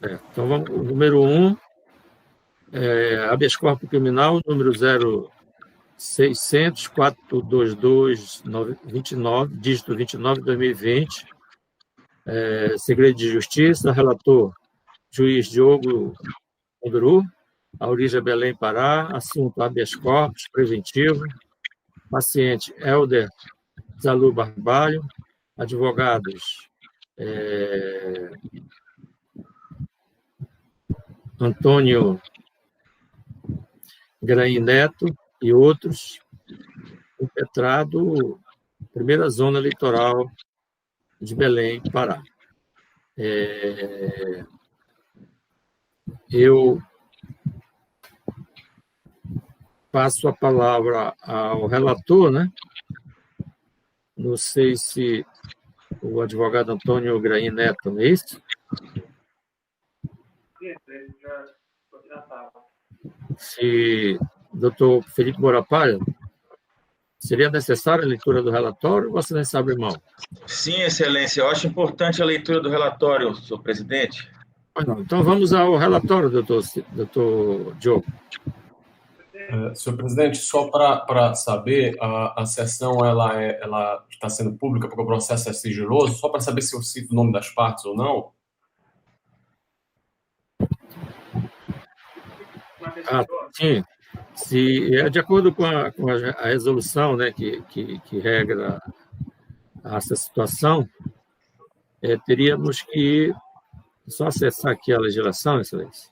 Então, vamos, o número 1 habeas corpus criminal, número 0600-422-29, dígito 29, 2020, segredo de justiça, relator, juiz Diogo Monduru, a origem é Belém, Pará, assunto habeas corpus preventivo, paciente Helder Zalu Barbalho, advogados Antônio Grain Neto e outros, impetrado, primeira zona eleitoral de Belém, Pará. Eu passo a palavra ao relator, né? Não sei se o advogado Antônio Grain Neto, não é isso? Se doutor Felipe Borapalha, seria necessária a leitura do relatório ou você nem sabe, irmão? Sim, excelência. Eu acho importante a leitura do relatório, senhor presidente. Então vamos ao relatório, doutor Diogo. Senhor presidente, só para saber, a sessão ela está sendo pública porque o processo é sigiloso, só para saber se eu cito o nome das partes ou não. Sim. Se é de acordo com a resolução, né, que regra essa situação, teríamos que só acessar aqui a legislação, excelência.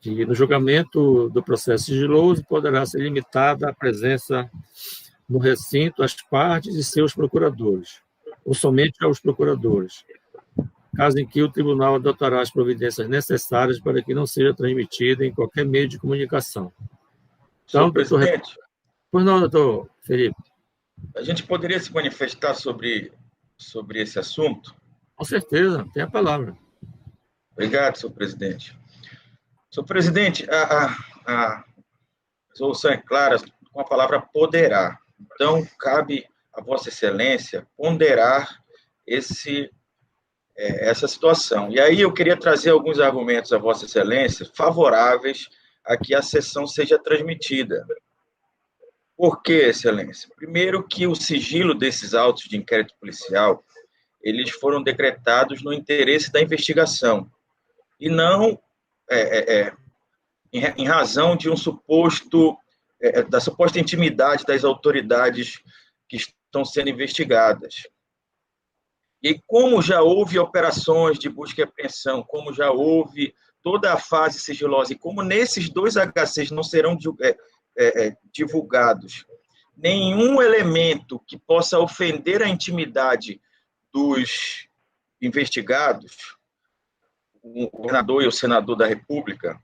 Que no julgamento do processo sigiloso poderá ser limitada a presença no recinto às partes e seus procuradores, ou somente aos procuradores, caso em que o tribunal adotará as providências necessárias para que não seja transmitida em qualquer meio de comunicação. Então, presidente, pois não, doutor Felipe. A gente poderia se manifestar sobre esse assunto? Com certeza, tem a palavra. Obrigado, senhor presidente. Senhor presidente, a resolução é clara com a palavra poderá. Então, cabe a Vossa Excelência ponderar essa situação. E aí eu queria trazer alguns argumentos a Vossa Excelência favoráveis a que a sessão seja transmitida. Por quê, Excelência? Primeiro que o sigilo desses autos de inquérito policial, eles foram decretados no interesse da investigação e não em razão de da suposta intimidade das autoridades que estão sendo investigadas. E como já houve operações de busca e apreensão, como já houve toda a fase sigilosa, e como nesses 2 HCs não serão divulgados nenhum elemento que possa ofender a intimidade dos investigados, o governador e o senador da República,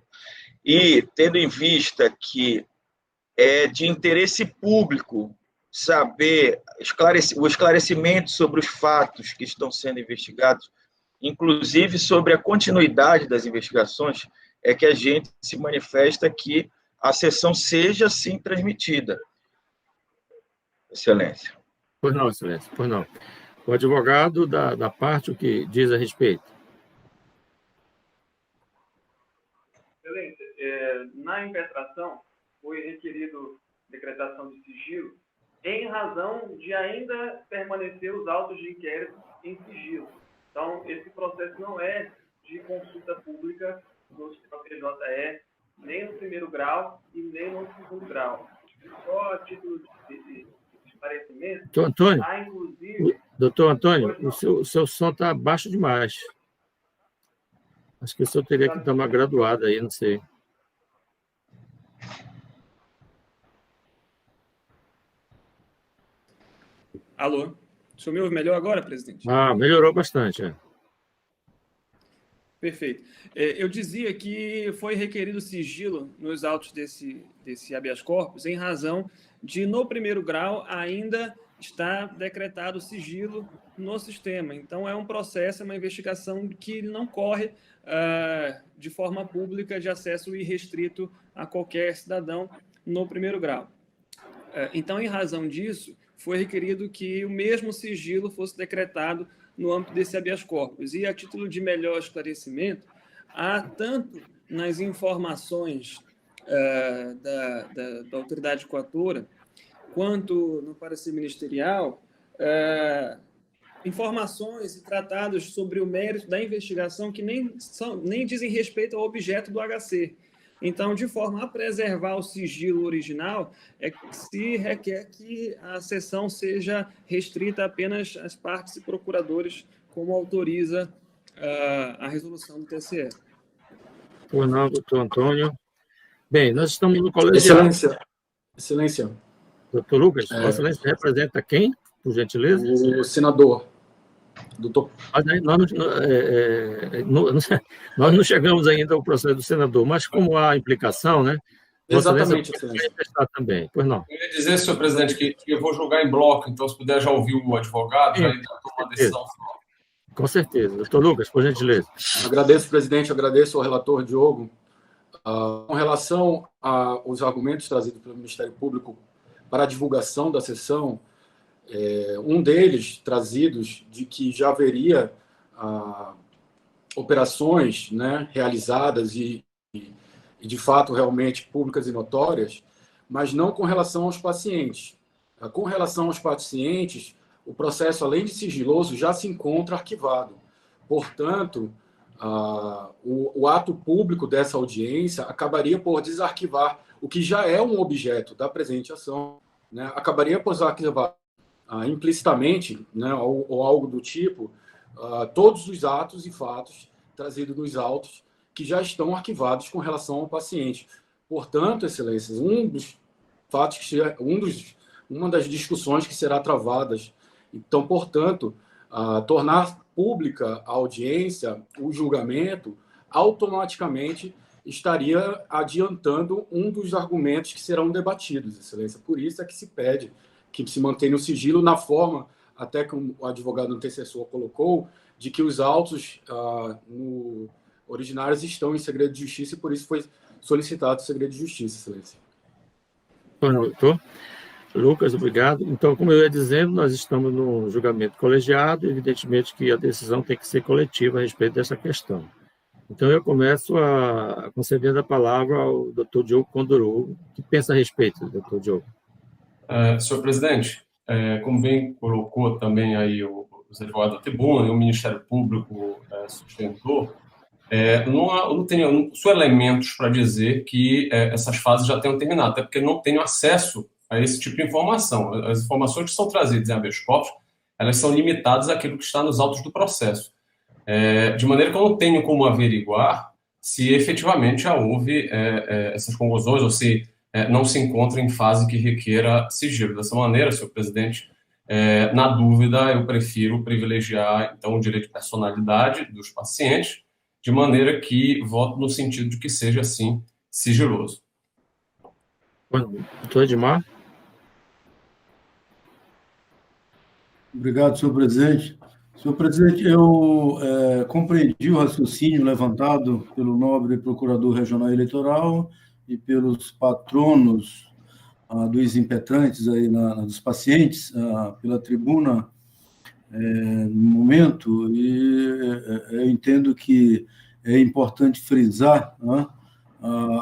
e tendo em vista que é de interesse público saber o esclarecimento sobre os fatos que estão sendo investigados, inclusive sobre a continuidade das investigações, é que a gente se manifesta que a sessão seja, sim, transmitida. Excelência. Pois não, excelência, pois não. O advogado da parte, o que diz a respeito? Excelência, na impetração foi requerido decretação de sigilo em razão de ainda permanecer os autos de inquérito em sigilo. Então, esse processo não é de consulta pública no PJE, nem no primeiro grau e nem no segundo grau. Só a título de esclarecimento, Antônio, há inclusive... doutor Antônio, o seu som está baixo demais. Acho que o senhor teria que dar uma graduada aí, não sei. Alô? O senhor me ouve melhor agora, presidente? Melhorou bastante. Perfeito. Eu dizia que foi requerido sigilo nos autos desse habeas corpus em razão de, no primeiro grau, ainda está decretado sigilo no sistema. Então, é um processo, é uma investigação que não corre de forma pública, de acesso irrestrito a qualquer cidadão no primeiro grau. Então, em razão disso, foi requerido que o mesmo sigilo fosse decretado no âmbito desse habeas corpus. E, a título de melhor esclarecimento, há tanto nas informações da autoridade coatora, quanto no parecer ministerial, informações e tratados sobre o mérito da investigação que nem dizem respeito ao objeto do HC. Então, de forma a preservar o sigilo original, é que se requer que a sessão seja restrita apenas às partes e procuradores, como autoriza a resolução do TSE. Pois não, doutor Antônio. Bem, nós estamos no colegiado. Excelência. Doutor Lucas, Vossa Excelência representa quem, por gentileza? O senador. Doutor. Mas aí nós não chegamos ainda ao processo do senador, mas como há implicação, né? Exatamente, Excelência. Também. Pois não. Eu ia dizer, senhor presidente, que eu vou julgar em bloco, então se puder já ouvir o advogado, já tomar uma decisão final. Com certeza. Doutor Lucas, por gentileza. Agradeço, presidente, agradeço ao relator Diogo. Com relação aos argumentos trazidos pelo Ministério Público para a divulgação da sessão, um deles trazidos de que já haveria operações, né, realizadas e, de fato, realmente públicas e notórias, mas não com relação aos pacientes. Com relação aos pacientes, o processo, além de sigiloso, já se encontra arquivado. Portanto, o ato público dessa audiência acabaria por desarquivar o que já é um objeto da presente ação, né? Acabaria por desarquivar implicitamente, né, ou algo do tipo, todos os atos e fatos trazidos nos autos que já estão arquivados com relação ao paciente. Portanto, Excelências, uma das discussões que será travadas. Então, portanto, tornar pública a audiência, o julgamento, automaticamente estaria adiantando um dos argumentos que serão debatidos, Excelência. Por isso é que se pede que se mantenha o sigilo na forma, até que o advogado antecessor colocou, de que os autos originários estão em segredo de justiça e por isso foi solicitado o segredo de justiça, Excelência. Doutor Lucas, obrigado. Então, como eu ia dizendo, nós estamos no julgamento colegiado, evidentemente que a decisão tem que ser coletiva a respeito dessa questão. Então, eu começo concedendo a palavra ao doutor Diogo Condorogo, que pensa a respeito, doutor Diogo. Senhor presidente, como bem colocou também aí os advogados da tribuna e o Ministério Público sustentou, não tenho elementos para dizer que essas fases já tenham terminado, até porque não tenho acesso a esse tipo de informação. As informações que são trazidas em habeas corpus, elas são limitadas àquilo que está nos autos do processo. De maneira que eu não tenho como averiguar se efetivamente já houve essas conclusões ou se não se encontra em fase que requeira sigilo. Dessa maneira, senhor presidente, na dúvida, eu prefiro privilegiar, então, o direito de personalidade dos pacientes, de maneira que voto no sentido de que seja, assim, sigiloso. Doutor Edmar? Obrigado, senhor presidente. Senhor presidente, eu compreendi o raciocínio levantado pelo nobre procurador regional eleitoral e pelos patronos dos impetrantes aí dos pacientes pela tribuna no momento, e eu entendo que é importante frisar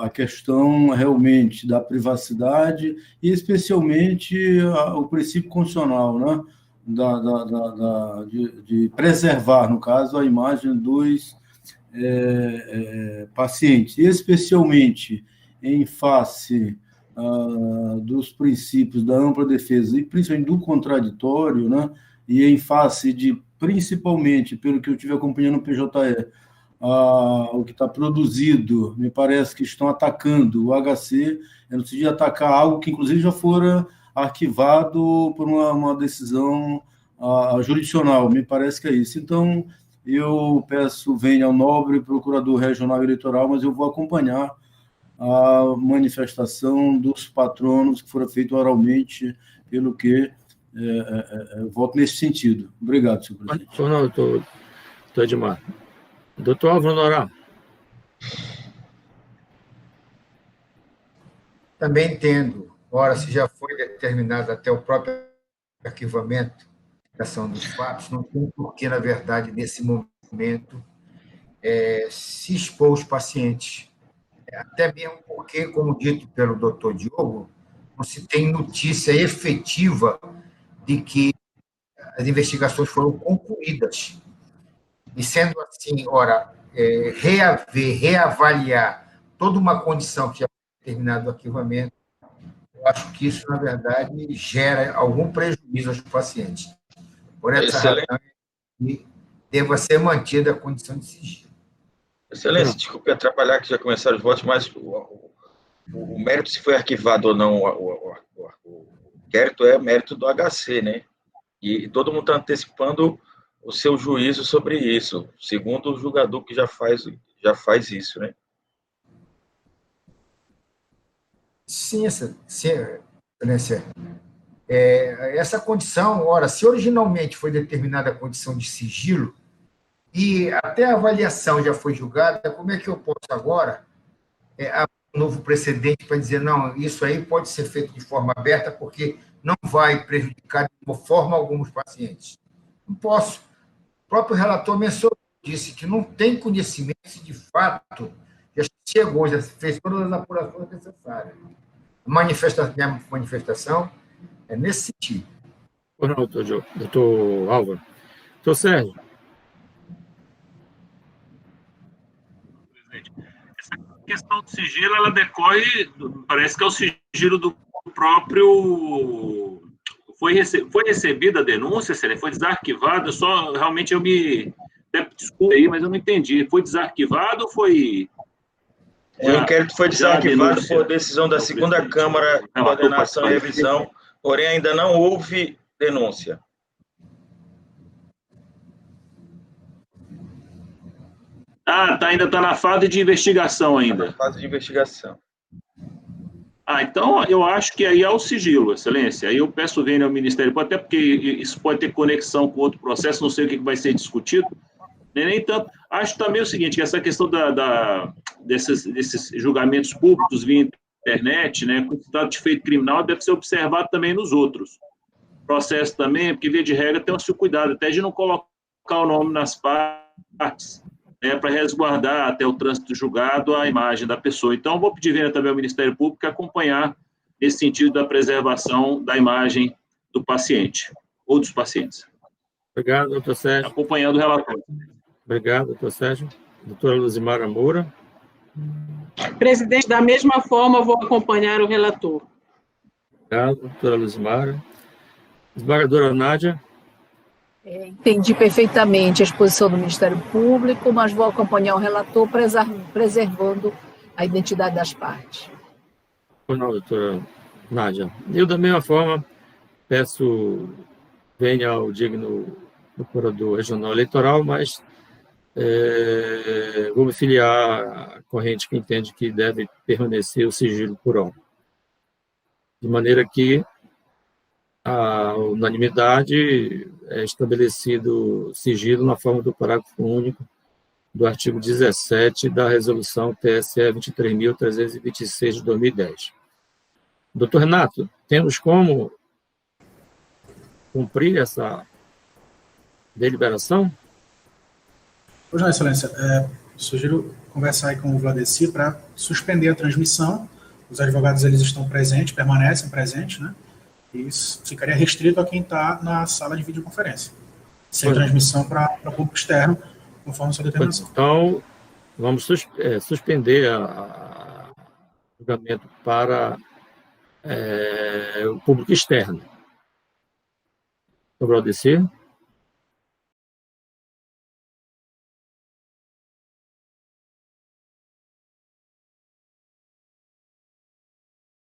a questão realmente da privacidade e especialmente o princípio constitucional, né? De preservar, no caso, a imagem dos pacientes, especialmente em face dos princípios da ampla defesa e principalmente do contraditório, né? E em face de, principalmente, pelo que eu estive acompanhando no PJE, o que está produzido, me parece que estão atacando o HC, no sentido de atacar algo que, inclusive, já fora arquivado por uma decisão jurisdicional, me parece que é isso. Então, eu peço, venha ao nobre procurador regional eleitoral, mas eu vou acompanhar a manifestação dos patronos que foram feitos oralmente, pelo que voto nesse sentido. Obrigado, senhor presidente. Não, doutor Edmar. Doutor Álvaro Norá. Também entendo. Ora, se já foi determinado até o próprio arquivamento investigação dos fatos, não tem porquê, na verdade, nesse momento, se expor os pacientes. Até mesmo porque, como dito pelo doutor Diogo, não se tem notícia efetiva de que as investigações foram concluídas. E, sendo assim, ora, reavaliar toda uma condição que já foi determinado no arquivamento, eu acho que isso, na verdade, gera algum prejuízo aos pacientes. Por essa razão, deva ser mantida a condição de sigilo. Excelência, desculpe atrapalhar, que já começaram os votos, mas o mérito, se foi arquivado ou não, o inquérito é mérito do HC, né? E todo mundo está antecipando o seu juízo sobre isso, segundo o julgador que já faz isso, né? Sim, excelência. Essa condição, ora, se originalmente foi determinada a condição de sigilo, e até a avaliação já foi julgada, como é que eu posso agora abrir um novo precedente para dizer, não, isso aí pode ser feito de forma aberta, porque não vai prejudicar de forma alguma os pacientes? Não posso. O próprio relator mencionou, disse que não tem conhecimento se de fato já chegou, já fez todas as apurações necessárias. Minha manifestação é nesse sentido. Não, doutor Álvaro. Doutor Sérgio. Essa questão do sigilo, ela decorre, parece que é o sigilo do próprio... Foi recebida a denúncia, foi desarquivada, realmente desculpa aí, mas eu não entendi. Foi desarquivado ou foi... O inquérito foi desarquivado por decisão da segunda Câmara de Coordenação e Revisão, porém ainda não houve denúncia. Ainda está na fase de investigação ainda. Na fase de investigação. Então eu acho que aí é o sigilo, excelência. Aí eu peço vênia ao Ministério, até porque isso pode ter conexão com outro processo, não sei o que vai ser discutido. Nem tanto. Acho também o seguinte, que essa questão desses julgamentos públicos via internet, né, com estado de feito criminal, deve ser observado também nos outros processos também, porque, via de regra, tem o seu cuidado, até de não colocar o nome nas partes, né, para resguardar até o trânsito julgado a imagem da pessoa. Então, vou pedir vênia também ao Ministério Público acompanhar esse sentido da preservação da imagem do paciente, ou dos pacientes. Obrigado, doutor Sérgio. Acompanhando o relatório. Obrigado, doutor Sérgio. Doutora Luzimara Moura. Presidente, da mesma forma, vou acompanhar o relator. Obrigado, doutora Luzimara. Desembargadora Nádia. Entendi perfeitamente a exposição do Ministério Público, mas vou acompanhar o relator preservando a identidade das partes. Pois não, doutora Nádia. Eu, da mesma forma, peço venha ao digno procurador regional eleitoral, mas vou me filiar à corrente que entende que deve permanecer o sigilo por hora. De maneira que a unanimidade é estabelecido sigilo na forma do parágrafo único do artigo 17 da resolução TSE 23.326 de 2010. Doutor Renato, temos como cumprir essa deliberação? Pois não, excelência. Sugiro conversar aí com o Vladeci para suspender a transmissão. Os advogados eles estão presentes, permanecem presentes, né? E isso ficaria restrito a quem está na sala de videoconferência, sem transmissão para público externo, conforme a sua determinação. Então, vamos suspender o julgamento para o público externo. Sobre o ADC?